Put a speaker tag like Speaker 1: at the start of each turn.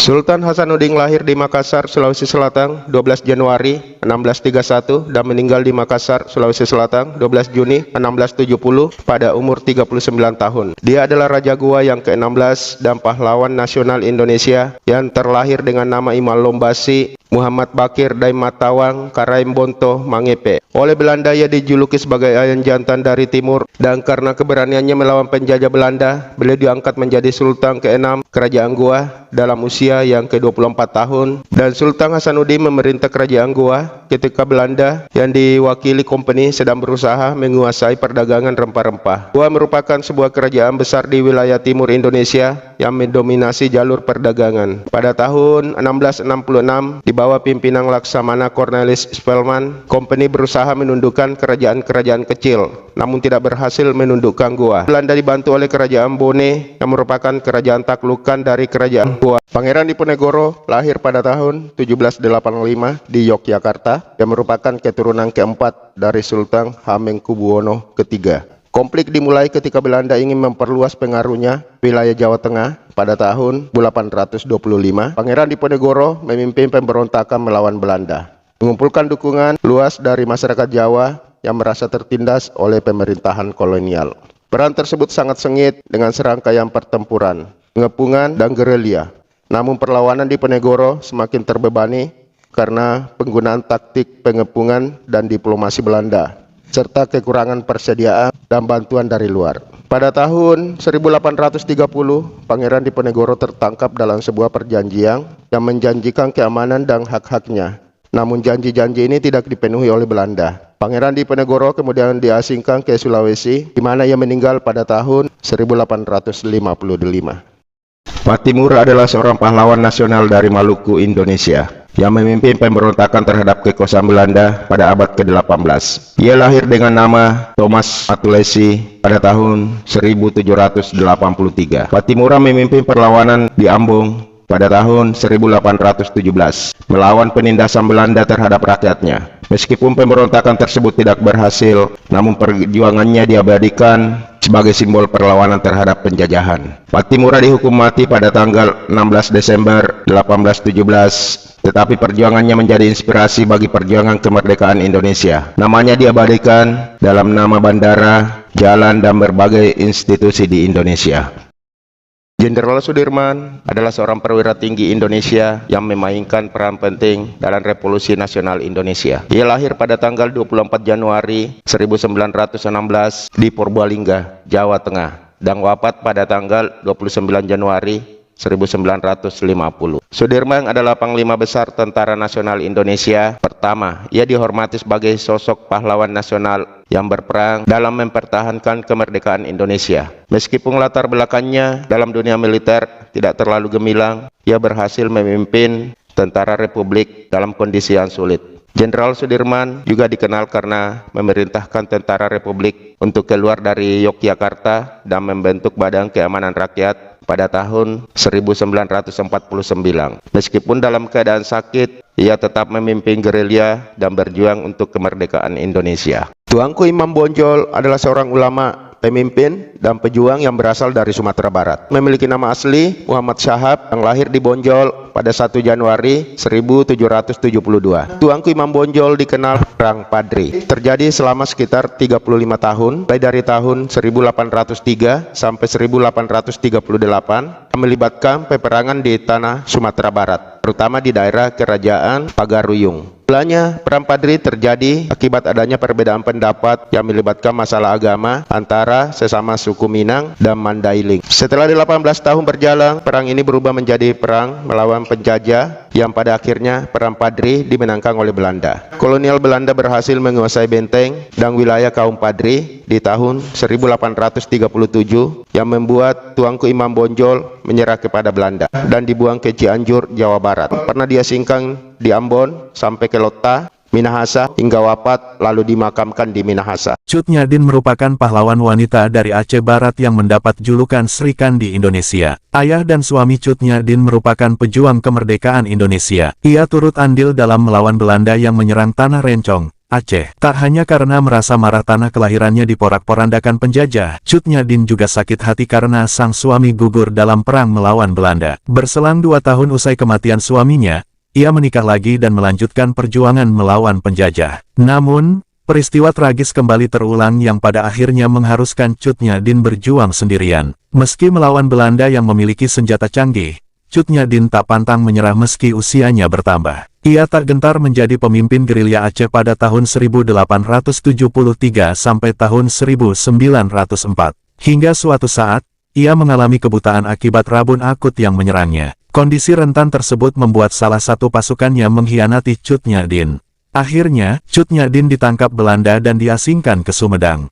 Speaker 1: Sultan Hasanuddin lahir di Makassar, Sulawesi Selatan 12 Januari 1631 dan meninggal di Makassar, Sulawesi Selatan 12 Juni 1670 pada umur 39 tahun. Dia adalah Raja Goa yang ke-16 dan pahlawan nasional Indonesia yang terlahir dengan nama Imal Lombasi Muhammad Bakir Daimatawang Karaim Bonto Mangepe. Oleh Belanda ia dijuluki sebagai ayam jantan dari timur, dan karena keberaniannya melawan penjajah Belanda, beliau diangkat menjadi Sultan ke-6 Kerajaan Goa dalam usia yang ke-24 tahun. Dan Sultan Hasanuddin memerintah Kerajaan Goa ketika Belanda yang diwakili kompeni sedang berusaha menguasai perdagangan rempah-rempah. Goa merupakan sebuah kerajaan besar di wilayah timur Indonesia yang mendominasi jalur perdagangan. Pada tahun 1666 di bawah pimpinan Laksamana Cornelis Spelman, kompeni berusaha menundukkan kerajaan-kerajaan kecil, namun tidak berhasil menundukkan Goa. Belanda dibantu oleh Kerajaan Bone yang merupakan kerajaan taklukan dari Kerajaan Goa. Pangeran Diponegoro lahir pada tahun 1785 di Yogyakarta yang merupakan keturunan keempat dari Sultan Hamengkubuwono III. Konflik dimulai ketika Belanda ingin memperluas pengaruhnya wilayah Jawa Tengah. Pada tahun 1825, Pangeran Diponegoro memimpin pemberontakan melawan Belanda, mengumpulkan dukungan luas dari masyarakat Jawa yang merasa tertindas oleh pemerintahan kolonial. Peran tersebut sangat sengit dengan serangkaian pertempuran, pengepungan, dan gerilya. Namun perlawanan Diponegoro semakin terbebani karena penggunaan taktik pengepungan dan diplomasi Belanda, serta kekurangan persediaan dan bantuan dari luar. Pada tahun 1830, Pangeran Diponegoro tertangkap dalam sebuah perjanjian yang menjanjikan keamanan dan hak-haknya. Namun janji-janji ini tidak dipenuhi oleh Belanda. Pangeran Diponegoro kemudian diasingkan ke Sulawesi, di mana ia meninggal pada tahun 1855. Patimura adalah seorang pahlawan nasional dari Maluku, Indonesia, yang memimpin pemberontakan terhadap kekuasaan Belanda pada abad ke-18. Ia lahir dengan nama Thomas Matulesi pada tahun 1783. Patimura memimpin perlawanan di Ambon pada tahun 1817 melawan penindasan Belanda terhadap rakyatnya. Meskipun pemberontakan tersebut tidak berhasil, namun perjuangannya diabadikan sebagai simbol perlawanan terhadap penjajahan. Patimura dihukum mati pada tanggal 16 Desember 1817, tetapi perjuangannya menjadi inspirasi bagi perjuangan kemerdekaan Indonesia. Namanya diabadikan dalam nama bandara, jalan, dan berbagai institusi di Indonesia. Jenderal Sudirman adalah seorang perwira tinggi Indonesia yang memainkan peran penting dalam Revolusi Nasional Indonesia. Ia lahir pada tanggal 24 Januari 1916 di Purbalingga, Jawa Tengah, dan wafat pada tanggal 29 Januari 1950. Sudirman adalah Panglima Besar Tentara Nasional Indonesia pertama. Ia dihormati sebagai sosok pahlawan nasional yang berperang dalam mempertahankan kemerdekaan Indonesia. Meskipun latar belakangnya dalam dunia militer tidak terlalu gemilang, ia berhasil memimpin tentara Republik dalam kondisi yang sulit. Jenderal Sudirman juga dikenal karena memerintahkan tentara Republik untuk keluar dari Yogyakarta dan membentuk Badan Keamanan Rakyat pada tahun 1949. Meskipun dalam keadaan sakit, ia tetap memimpin gerilya dan berjuang untuk kemerdekaan Indonesia. Tuanku Imam Bonjol adalah seorang ulama, pemimpin, dan pejuang yang berasal dari Sumatera Barat. Memiliki nama asli Muhammad Syahab yang lahir di Bonjol pada 1 Januari 1772. Tuanku Imam Bonjol dikenal Perang Padri. Terjadi selama sekitar 35 tahun, mulai dari tahun 1803 sampai 1838, melibatkan peperangan di tanah Sumatera Barat, terutama di daerah Kerajaan Pagaruyung. Mulanya Perang Padri terjadi akibat adanya perbedaan pendapat yang melibatkan masalah agama antara sesama suku Minang dan Mandailing. Setelah 18 tahun berjalan, perang ini berubah menjadi perang melawan penjajah yang pada akhirnya Perang Padri dimenangkan oleh Belanda. Kolonial Belanda berhasil menguasai benteng dan wilayah kaum Padri di tahun 1837 yang membuat Tuanku Imam Bonjol menyerah kepada Belanda dan dibuang ke Cianjur, Jawa Barat. Pernah diasingkan di Ambon sampai ke Lota, Minahasa hingga wafat lalu dimakamkan di Minahasa.
Speaker 2: Cut Nyadin merupakan pahlawan wanita dari Aceh Barat yang mendapat julukan Sri Kandi Indonesia. Ayah dan suami Cut Nyadin merupakan pejuang kemerdekaan Indonesia. Ia turut andil dalam melawan Belanda yang menyerang Tanah Rencong, Aceh. Tak hanya karena merasa marah tanah kelahirannya diporak-porandakan penjajah, Cut Nyadin juga sakit hati karena sang suami gugur dalam perang melawan Belanda. Berselang 2 tahun usai kematian suaminya, ia menikah lagi dan melanjutkan perjuangan melawan penjajah. Namun, peristiwa tragis kembali terulang yang pada akhirnya mengharuskan Cut Nyadin berjuang sendirian. Meski melawan Belanda yang memiliki senjata canggih, Cut Nyadin tak pantang menyerah meski usianya bertambah. Ia tak gentar menjadi pemimpin gerilya Aceh pada tahun 1873 sampai tahun 1904. Hingga suatu saat, ia mengalami kebutaan akibat rabun akut yang menyerangnya. Kondisi rentan tersebut membuat salah satu pasukannya mengkhianati Cut Nyadin. Akhirnya, Cut Nyadin ditangkap Belanda dan diasingkan ke Sumedang.